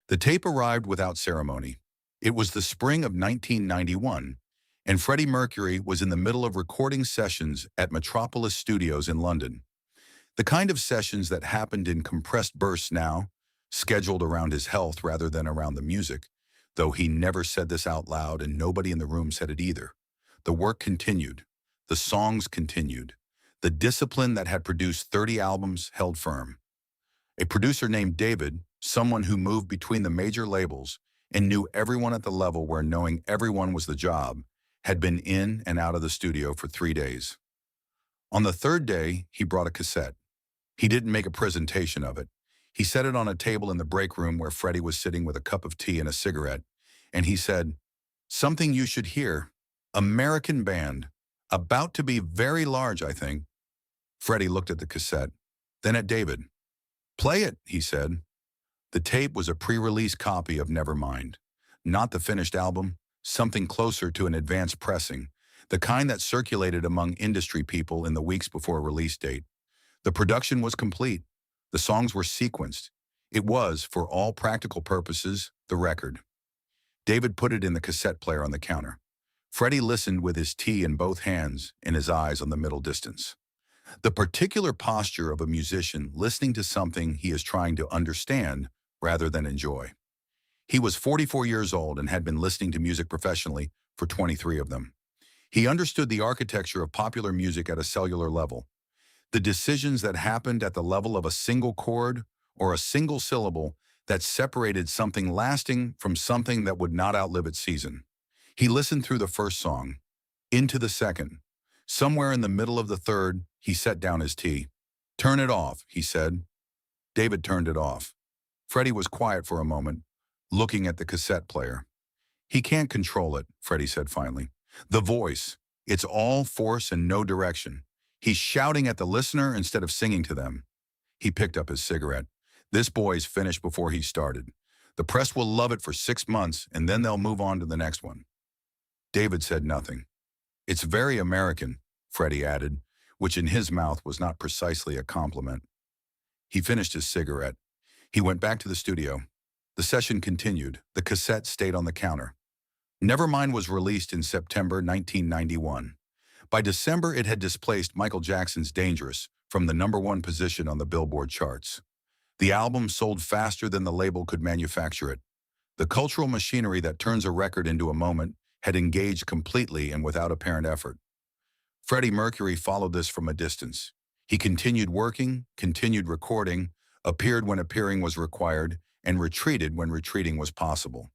The tape arrived without ceremony. It was the spring of 1991, and Freddie Mercury was in the middle of recording sessions at Metropolis Studios in London. The kind of sessions that happened in compressed bursts now, scheduled around his health rather than around the music, though he never said this out loud and nobody in the room said it either. The work continued. The songs continued. The discipline that had produced 30 albums held firm. A producer named David, someone who moved between the major labels and knew everyone at the level where knowing everyone was the job, had been in and out of the studio for 3 days. On the third day, he brought a cassette. He didn't make a presentation of it. He set it on a table in the break room where Freddie was sitting with a cup of tea and a cigarette, and he said, "Something you should hear. American band. About to be very large, I think." Freddie looked at the cassette, then at David. "Play it," he said. The tape was a pre-release copy of Nevermind. Not the finished album, something closer to an advanced pressing, the kind that circulated among industry people in the weeks before a release date. The production was complete. The songs were sequenced. It was, for all practical purposes, the record. David put it in the cassette player on the counter. Freddie listened with his tea in both hands and his eyes on the middle distance. The particular posture of a musician listening to something he is trying to understand rather than enjoy. He was 44 years old and had been listening to music professionally for 23 of them. He understood the architecture of popular music at a cellular level. The decisions that happened at the level of a single chord or a single syllable that separated something lasting from something that would not outlive its season. He listened through the first song, into the second. Somewhere in the middle of the third, he set down his tea. "Turn it off," he said. David turned it off. Freddie was quiet for a moment, looking at the cassette player. "He can't control it," Freddie said finally. "The voice, it's all force and no direction. He's shouting at the listener instead of singing to them." He picked up his cigarette. "This boy's finished before he started. The press will love it for 6 months, and then they'll move on to the next one." David said nothing. "It's very American," Freddie added, which in his mouth was not precisely a compliment. He finished his cigarette. He went back to the studio. The session continued. The cassette stayed on the counter. Nevermind was released in September 1991. By December, it had displaced Michael Jackson's Dangerous from the #1 position on the Billboard charts. The album sold faster than the label could manufacture it. The cultural machinery that turns a record into a moment had engaged completely and without apparent effort. Freddie Mercury followed this from a distance. He continued working, continued recording, appeared when appearing was required, and retreated when retreating was possible.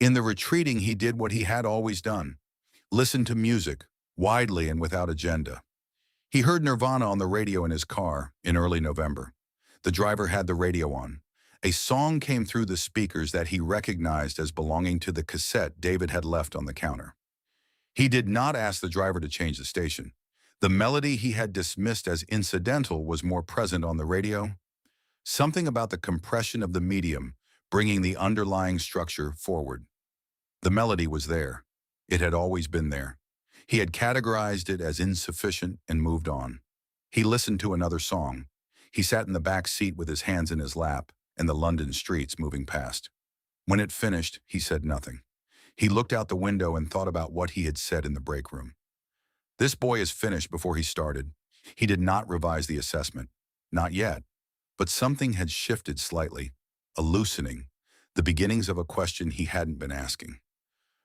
In the retreating, he did what he had always done: listened to music, widely and without agenda. He heard Nirvana on the radio in his car in early November. The driver had the radio on. A song came through the speakers that he recognized as belonging to the cassette David had left on the counter. He did not ask the driver to change the station. The melody he had dismissed as incidental was more present on the radio. Something about the compression of the medium, bringing the underlying structure forward. The melody was there. It had always been there. He had categorized it as insufficient and moved on. He listened to another song. He sat in the back seat with his hands in his lap and the London streets moving past. When it finished, he said nothing. He looked out the window and thought about what he had said in the break room. This boy is finished before he started. He did not revise the assessment. Not yet. But something had shifted slightly, a loosening, the beginnings of a question he hadn't been asking.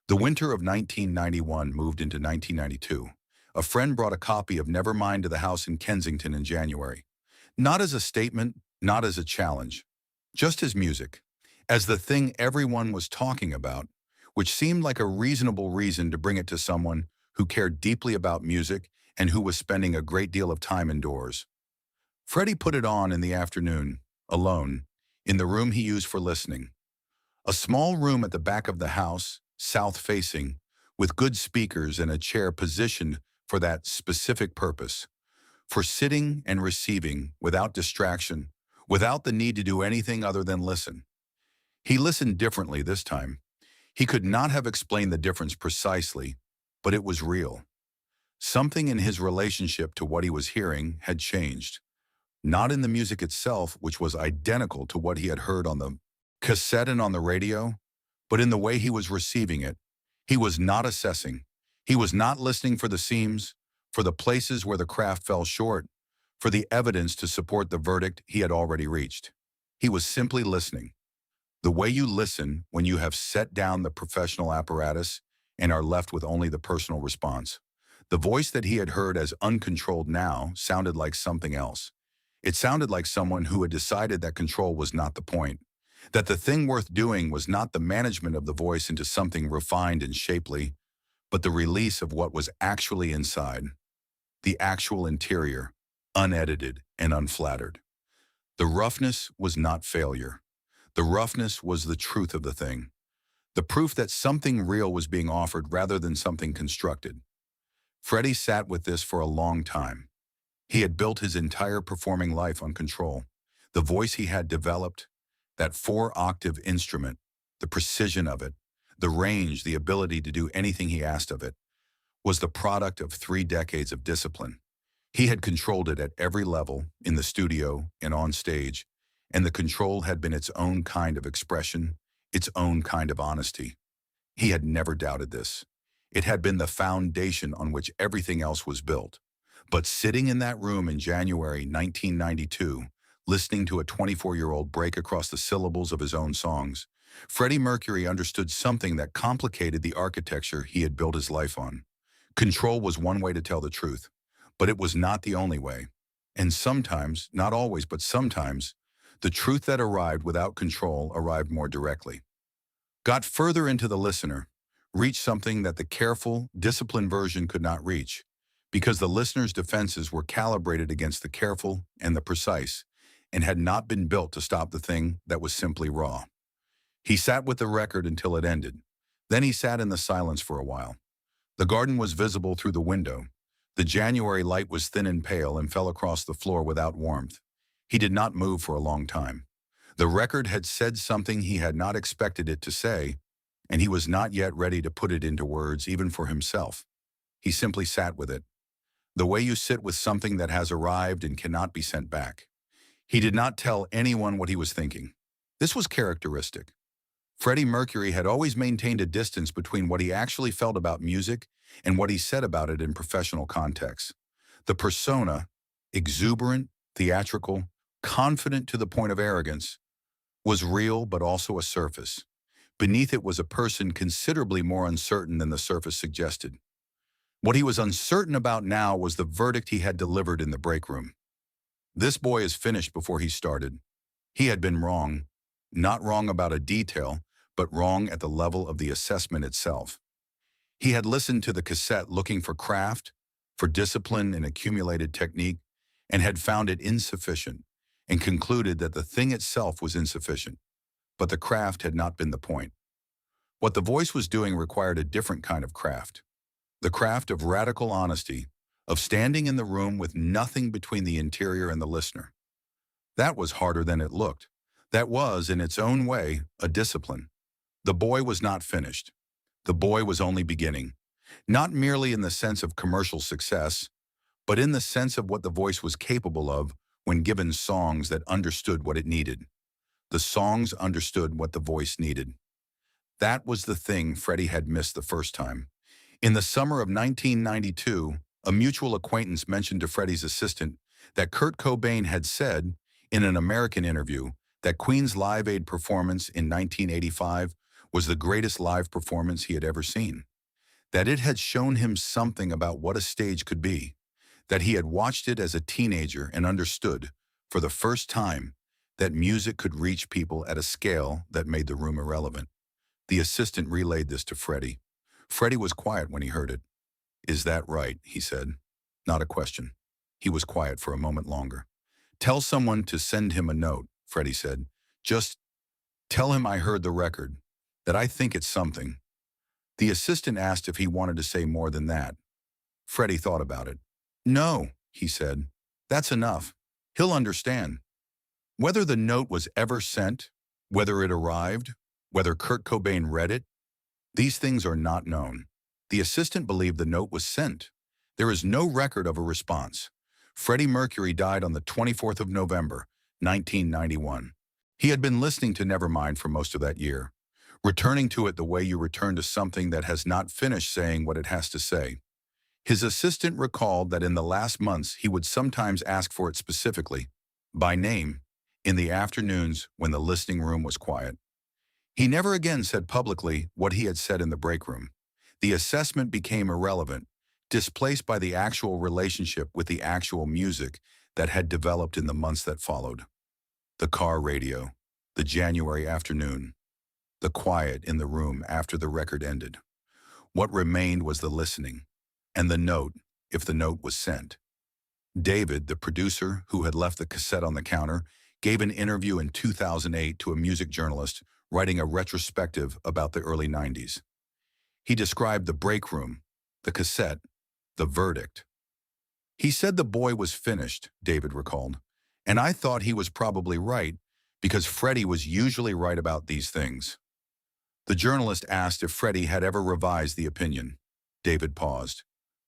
The winter of 1991 moved into 1992. A friend brought a copy of Nevermind to the house in Kensington in January. Not as a statement, not as a challenge, just as music, as the thing everyone was talking about, which seemed like a reasonable reason to bring it to someone who cared deeply about music and who was spending a great deal of time indoors. Freddie put it on in the afternoon, alone, in the room he used for listening. A small room at the back of the house, south-facing, with good speakers and a chair positioned for that specific purpose, for sitting and receiving without distraction, without the need to do anything other than listen. He listened differently this time. He could not have explained the difference precisely, but it was real. Something in his relationship to what he was hearing had changed. Not in the music itself, which was identical to what he had heard on the cassette and on the radio, but in the way he was receiving it. He was not assessing. He was not listening for the seams, for the places where the craft fell short, for the evidence to support the verdict he had already reached. He was simply listening. The way you listen when you have set down the professional apparatus and are left with only the personal response. The voice that he had heard as uncontrolled now sounded like something else. It sounded like someone who had decided that control was not the point, that the thing worth doing was not the management of the voice into something refined and shapely, but the release of what was actually inside, the actual interior, unedited and unflattered. The roughness was not failure. The roughness was the truth of the thing, the proof that something real was being offered rather than something constructed. Freddie sat with this for a long time. He had built his entire performing life on control. The voice he had developed, that 4-octave instrument, the precision of it, the range, the ability to do anything he asked of it, was the product of 3 decades of discipline. He had controlled it at every level, in the studio and on stage, and the control had been its own kind of expression, its own kind of honesty. He had never doubted this. It had been the foundation on which everything else was built. But sitting in that room in January 1992, listening to a 24-year-old break across the syllables of his own songs, Freddie Mercury understood something that complicated the architecture he had built his life on. Control was one way to tell the truth, but it was not the only way. And sometimes, not always, but sometimes, the truth that arrived without control arrived more directly. Got further into the listener, reached something that the careful, disciplined version could not reach, because the listener's defenses were calibrated against the careful and the precise, and had not been built to stop the thing that was simply raw. He sat with the record until it ended. Then he sat in the silence for a while. The garden was visible through the window. The January light was thin and pale and fell across the floor without warmth. He did not move for a long time. The record had said something he had not expected it to say, and he was not yet ready to put it into words, even for himself. He simply sat with it, the way you sit with something that has arrived and cannot be sent back. He did not tell anyone what he was thinking. This was characteristic. Freddie Mercury had always maintained a distance between what he actually felt about music and what he said about it in professional contexts. The persona, exuberant, theatrical, confident to the point of arrogance, was real but also a surface. Beneath it was a person considerably more uncertain than the surface suggested. What he was uncertain about now was the verdict he had delivered in the break room. This boy is finished before he started. He had been wrong, not wrong about a detail, but wrong at the level of the assessment itself. He had listened to the cassette looking for craft, for discipline and accumulated technique, and had found it insufficient, and concluded that the thing itself was insufficient. But the craft had not been the point. What the voice was doing required a different kind of craft. The craft of radical honesty, of standing in the room with nothing between the interior and the listener. That was harder than it looked. That was, in its own way, a discipline. The boy was not finished. The boy was only beginning, not merely in the sense of commercial success, but in the sense of what the voice was capable of when given songs that understood what it needed. The songs understood what the voice needed. That was the thing Freddie had missed the first time. In the summer of 1992, a mutual acquaintance mentioned to Freddie's assistant that Kurt Cobain had said, in an American interview, that Queen's Live Aid performance in 1985 was the greatest live performance he had ever seen. That it had shown him something about what a stage could be. That he had watched it as a teenager and understood, for the first time, that music could reach people at a scale that made the room irrelevant. The assistant relayed this to Freddie. Freddie was quiet when he heard it. "Is that right?" he said. Not a question. He was quiet for a moment longer. "Tell someone to send him a note," Freddie said. "Just tell him I heard the record, that I think it's something." The assistant asked if he wanted to say more than that. Freddie thought about it. "No," he said. "That's enough. He'll understand." Whether the note was ever sent, whether it arrived, whether Kurt Cobain read it, these things are not known. The assistant believed the note was sent. There is no record of a response. Freddie Mercury died on the 24th of November, 1991. He had been listening to Nevermind for most of that year, returning to it the way you return to something that has not finished saying what it has to say. His assistant recalled that in the last months he would sometimes ask for it specifically, by name, in the afternoons when the listening room was quiet. He never again said publicly what he had said in the break room. The assessment became irrelevant, displaced by the actual relationship with the actual music that had developed in the months that followed. The car radio, the January afternoon, the quiet in the room after the record ended. What remained was the listening, and the note, if the note was sent. David, the producer who had left the cassette on the counter, gave an interview in 2008 to a music journalist writing a retrospective about the early 90s. He described the break room, the cassette, the verdict. He said the boy was finished, David recalled, and I thought he was probably right because Freddie was usually right about these things. The journalist asked if Freddie had ever revised the opinion. David paused.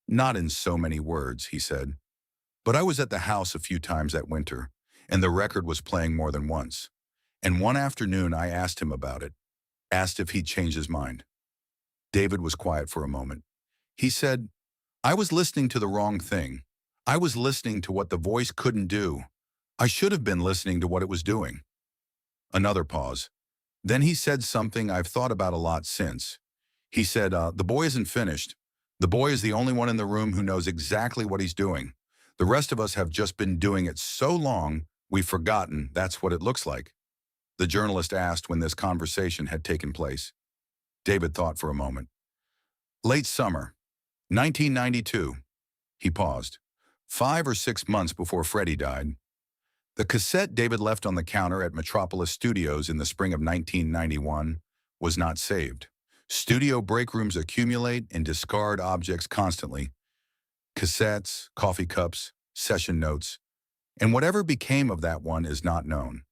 Not in so many words, he said. But I was at the house a few times that winter, and the record was playing more than once. And one afternoon I asked him about it, asked if he'd changed his mind. David was quiet for a moment. He said, I was listening to the wrong thing. I was listening to what the voice couldn't do. I should have been listening to what it was doing. Another pause. Then he said something I've thought about a lot since. He said, the boy isn't finished. The boy is the only one in the room who knows exactly what he's doing. The rest of us have just been doing it so long, we've forgotten that's what it looks like. The journalist asked when this conversation had taken place. David thought for a moment. Late summer, 1992. He paused. 5 or 6 months before Freddie died. The cassette David left on the counter at Metropolis Studios in the spring of 1991 was not saved. Studio break rooms accumulate and discard objects constantly. Cassettes, coffee cups, session notes, and whatever became of that one is not known.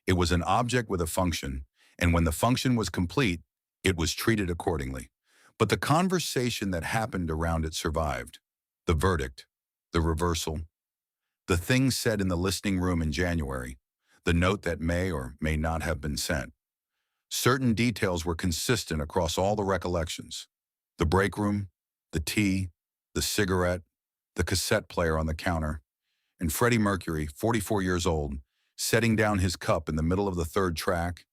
It was an object with a function, and when the function was complete, it was treated accordingly. But the conversation that happened around it survived. The verdict, the reversal, the things said in the listening room in January, the note that may or may not have been sent. Certain details were consistent across all the recollections. The break room, the tea, the cigarette, the cassette player on the counter, and Freddie Mercury, 44 years old, setting down his cup in the middle of the third track,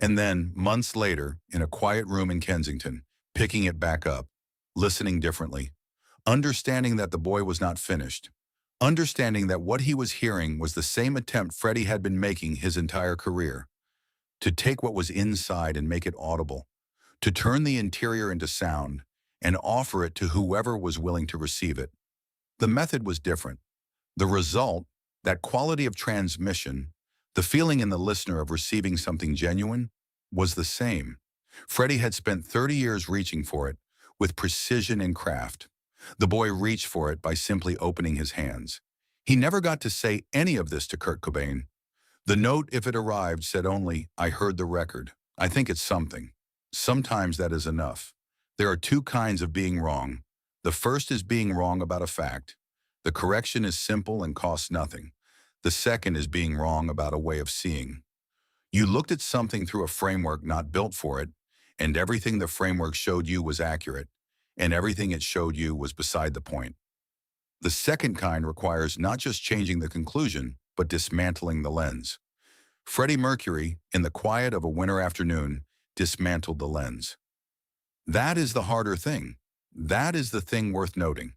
and then, months later, in a quiet room in Kensington, picking it back up, listening differently, understanding that the boy was not finished, understanding that what he was hearing was the same attempt Freddie had been making his entire career, to take what was inside and make it audible, to turn the interior into sound and offer it to whoever was willing to receive it. The method was different. The result, that quality of transmission, the feeling in the listener of receiving something genuine, was the same. Freddie had spent 30 years reaching for it, with precision and craft. The boy reached for it by simply opening his hands. He never got to say any of this to Kurt Cobain. The note, if it arrived, said only, I heard the record. I think it's something. Sometimes that is enough. There are two kinds of being wrong. The first is being wrong about a fact. The correction is simple and costs nothing. The second is being wrong about a way of seeing. You looked at something through a framework not built for it, and everything the framework showed you was accurate, and everything it showed you was beside the point. The second kind requires not just changing the conclusion, but dismantling the lens. Freddie Mercury, in the quiet of a winter afternoon, dismantled the lens. That is the harder thing. That is the thing worth noting.